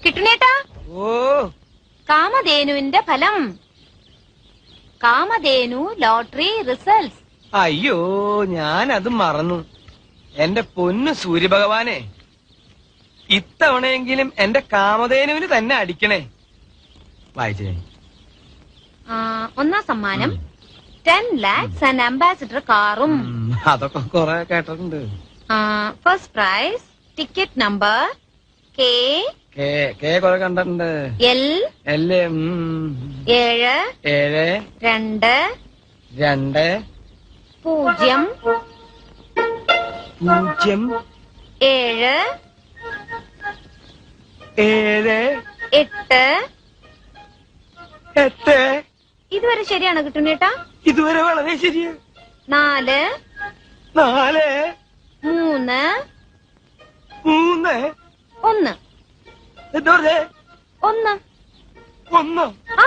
കിട്ടുന്നേട്ടാ. ഓ, കാമധേനുവിന്റെ ഫലം. Kamadhenu lottery results. അയ്യോ, ഞാനത് മറന്നു. എന്റെ പൊന്നു സൂര്യഭഗവാനെ, ഇത്തവണയെങ്കിലും എന്റെ കാമധേനുവിന് തന്നെ അടിക്കണേ. വായിച്ചേ. ഒന്നാം സമ്മാനം 10 lakhs ആൻഡ് അംബാസിഡർ കാറും. അതൊക്കെ കൊറേ കേട്ടിട്ടുണ്ട്. First prize ticket number K കൊറേ കണ്ടിട്ടുണ്ട്. L 7 2 2 0 0 7 7 8. 8. ഇതുവരെ ശരിയാണോ കിട്ടുന്നേട്ടാ? ഇതുവരെ വളരെ ശരിയാ. 4 3 3 1. എന്താ പറഞ്ഞേ? 1. 1. ആ